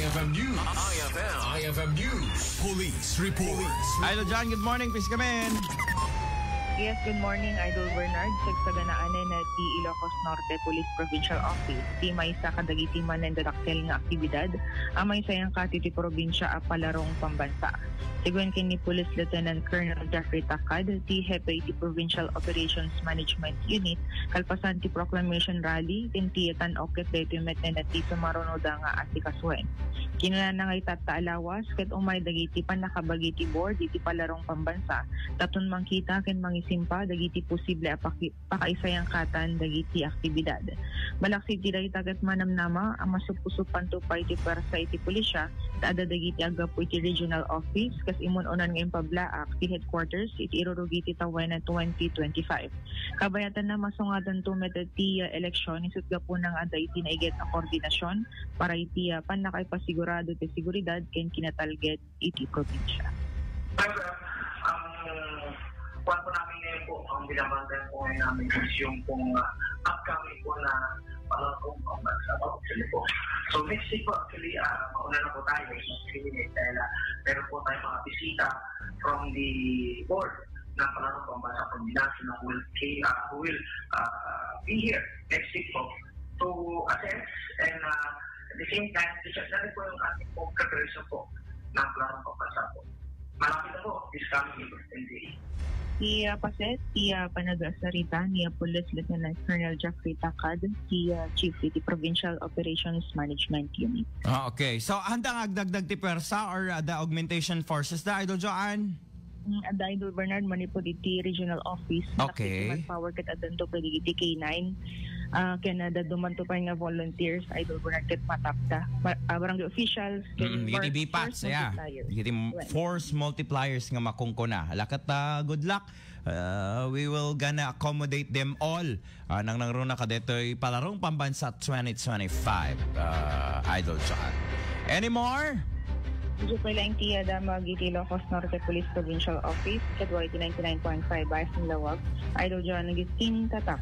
IFM News. IFM News. Police Report. Idol John, good morning. Please come in. Yes, good morning, Idol Bernard. Sagsaganaanan na ti Ilocos Norte Police Provincial Office. Ti may sa kadagitiman ng dadakkel nga aktibidad, amay sayang kati ti probinsya a palarong pambansa. Siguen kini Police Lieutenant Colonel Jeffrey Takad, ti Hepe ti Provincial Operations Management Unit, kalpasan ti Proclamation Rally, tintiyetan o ketetimet na ti sumarunoda nga asikaswen. Kinala na ngay tataalawas, ket umay dagiti pan nakabagi ti board, iti palarong pambansa, tatun mangkita ken mangisimpa, dagiti posible pakaisayang katan, dagiti aktibidad. Malaksi ti dagiti tagat manamnama, ang masupusupan to pa iti persa iti pulisya, taada dagiti agapo iti regional office, kas imun onan ngayon pablaak, ti headquarters, iti irurugi ti tawenan 2025. Kabayatan na masungatan to meta ti eleksyon, isut gapo ng ada iti naiget na koordinasyon, para iti pan nakaipasigurado ti seguridad, ken kinatalget iti probinsya. Kuwan po namin ngayon po, ang binabantayan po ngayon namin is yung pong upcoming po na kung actually po. So next week po, actually, mauna na po tayo, dahil meron po tayo mga bisita from the board ng palarong pambansa kombinasyon na who will be here next week po to attend, and at the same time, i-check na rin po yung ating pong preparation po ng palarong pambansa po. Malapit na po, this coming day. Iya paset, iya panagasarita niya Police Lieutenant Colonel Jeffrey Takad, siya Chief iti Provincial Operations Management Unit. Okay. So, handang agdagdag ti persa or the augmentation forces na, Idol Joanne? Ada Idol Bernard, manipod iti regional office. Okay. Power kat adanto pwede iti K9. Canada dumanto pa nga volunteers, Idol Bernard kat matapta. Barangay officials. Iti BPATs, yeah. Iti force multipliers nga makungko na. Lakat good luck. We will gonna accommodate them all. Nang nangruna ka deto'y palarong pambansa 2025. Idol John. Any more? Medyo pala yung tiyada mag-iti Ilocos Norte Police Provincial Office, Kadwa 99.5 Bayas ng Lawag, Idol John, nag-iskin tatak.